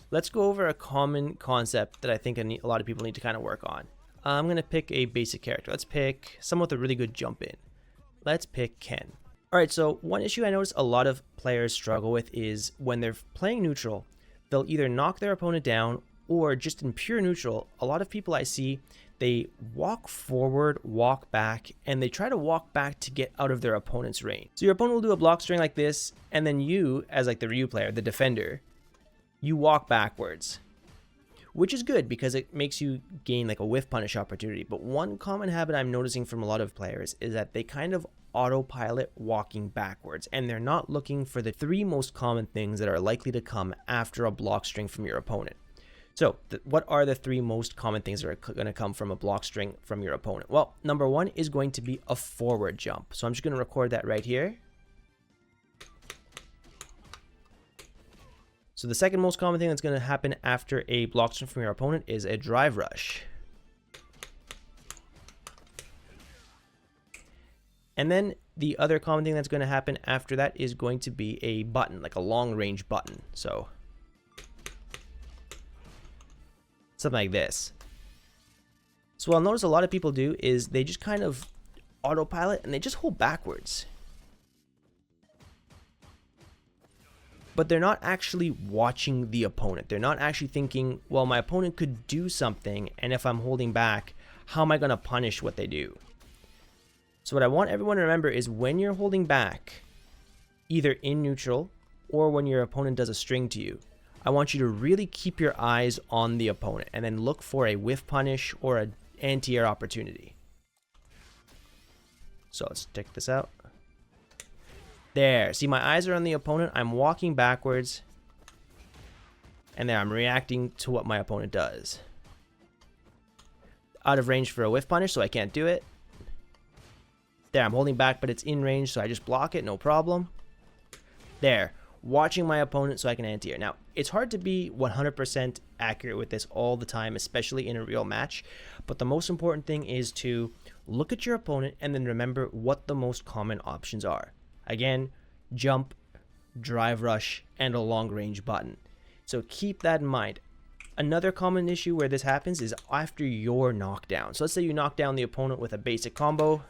Let's go over a common concept that I think a lot of people need to kind of work on. I'm going to pick a basic character. Let's pick someone with a really good jump in. Let's pick Ken. Alright, so one issue I notice a lot of players struggle with is when they're playing neutral, they'll either knock their opponent down or just in pure neutral, a lot of people I see, they walk forward, walk back, and they try to walk back to get out of their opponent's range. So your opponent will do a block string like this, and then you, as like the Ryu player, the defender, you walk backwards, which is good because it makes you gain like a whiff punish opportunity. But one common habit I'm noticing from a lot of players is that they kind of autopilot walking backwards, and they're not looking for the three most common things that are likely to come after a block string from your opponent. So what are the three most common things that are going to come from a block string from your opponent? Well, number one is going to be a forward jump. So I'm just going to record that right here. So the second most common thing that's going to happen after a block string from your opponent is a drive rush. And then the other common thing that's going to happen after that is going to be a button, like a long range button. So something like this. So what I'll notice a lot of people do is they just kind of autopilot and they just hold backwards. But they're not actually watching the opponent. They're not actually thinking, well, my opponent could do something, and if I'm holding back, how am I going to punish what they do? So what I want everyone to remember is when you're holding back, either in neutral or when your opponent does a string to you, I want you to really keep your eyes on the opponent and then look for a whiff punish or an anti-air opportunity. So let's check this out. There, see, my eyes are on the opponent. I'm walking backwards, and there I'm reacting to what my opponent does. Out of range for a whiff punish, so I can't do it. There, I'm holding back, but it's in range, so I just block it, no problem. There, watching my opponent so I can anti-air. Now, it's hard to be 100% accurate with this all the time, especially in a real match, but the most important thing is to look at your opponent and then remember what the most common options are. Again, jump, drive rush, and a long range button. So keep that in mind. Another common issue where this happens is after your knockdown. So let's say you knock down the opponent with a basic combo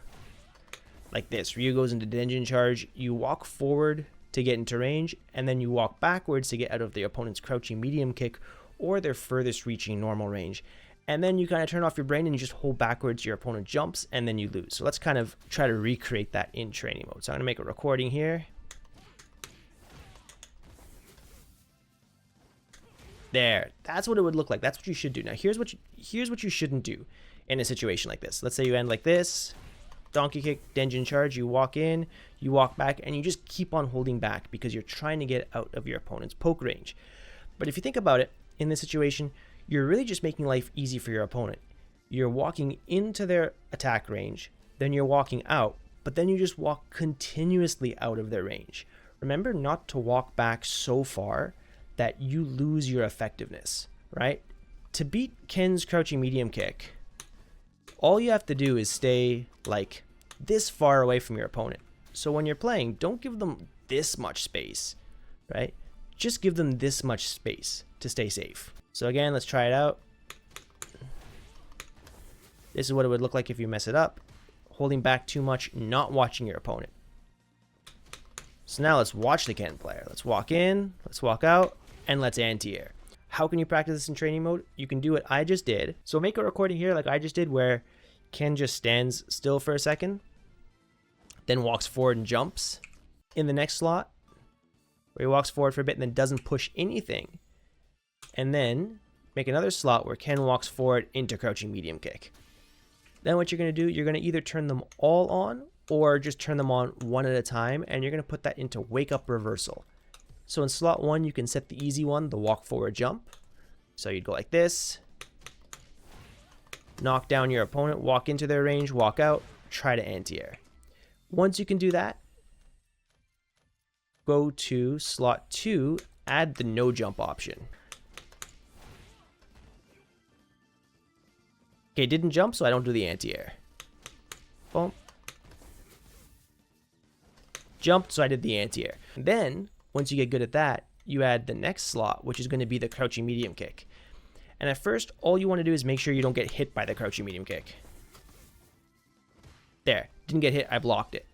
like this. Ryu goes into Denjin charge, you walk forward to get into range, and then you walk backwards to get out of the opponent's crouching medium kick or their furthest reaching normal range. And then you kind of turn off your brain and you just hold backwards, your opponent jumps, and then you lose. So let's kind of try to recreate that in training mode. So I'm going to make a recording here. There, that's what it would look like. That's what you should do. Now here's what you shouldn't do in a situation like this. Let's say you end like this. Donkey kick, Denjin charge, you walk in, you walk back, and you just keep on holding back because you're trying to get out of your opponent's poke range. But if you think about it, in this situation, you're really just making life easy for your opponent. You're walking into their attack range, then you're walking out, but then you just walk continuously out of their range. Remember not to walk back so far that you lose your effectiveness, right? To beat Ken's crouching medium kick, all you have to do is stay like this far away from your opponent. So when you're playing, don't give them this much space, right? Just give them this much space to stay safe. So again, let's try it out. This is what it would look like if you mess it up. Holding back too much, not watching your opponent. So now let's watch the Ken player. Let's walk in, let's walk out, and let's anti-air. How can you practice this in training mode? You can do what I just did. So make a recording here like I just did where Ken just stands still for a second, then walks forward and jumps. In the next slot, where he walks forward for a bit and then doesn't push anything. And then make another slot where Ken walks forward into crouching medium kick. Then what you're going to do, you're going to either turn them all on or just turn them on one at a time, and you're going to put that into wake up reversal. So in slot 1, you can set the easy one, the walk forward jump. So you'd go like this, knock down your opponent, walk into their range, walk out, try to anti-air. Once you can do that, go to slot 2, add the no jump option. Okay, didn't jump, so I don't do the anti-air. Boom. Jumped, so I did the anti-air. Then, once you get good at that, you add the next slot, which is going to be the crouching medium kick. And at first, all you want to do is make sure you don't get hit by the crouching medium kick. There, didn't get hit, I blocked it.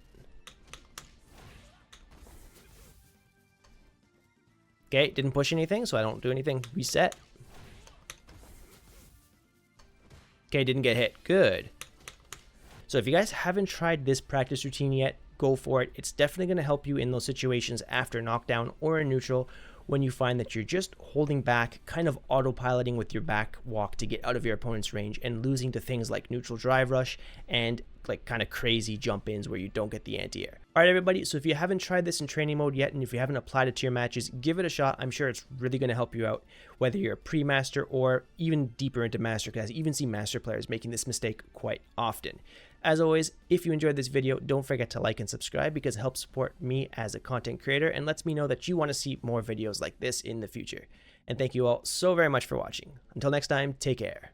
Okay, didn't push anything, so I don't do anything. Reset. Okay, didn't get hit. Good. So if you guys haven't tried this practice routine yet, go for it. It's definitely going to help you in those situations after knockdown or in neutral when you find that you're just holding back, kind of autopiloting with your back walk to get out of your opponent's range and losing to things like neutral drive rush and like kind of crazy jump ins where you don't get the anti-air. All right, everybody. So if you haven't tried this in training mode yet, and if you haven't applied it to your matches, give it a shot. I'm sure it's really going to help you out, whether you're a pre-master or even deeper into master, because I even see master players making this mistake quite often. As always, if you enjoyed this video, don't forget to like and subscribe because it helps support me as a content creator and lets me know that you want to see more videos like this in the future. And thank you all so very much for watching. Until next time, take care.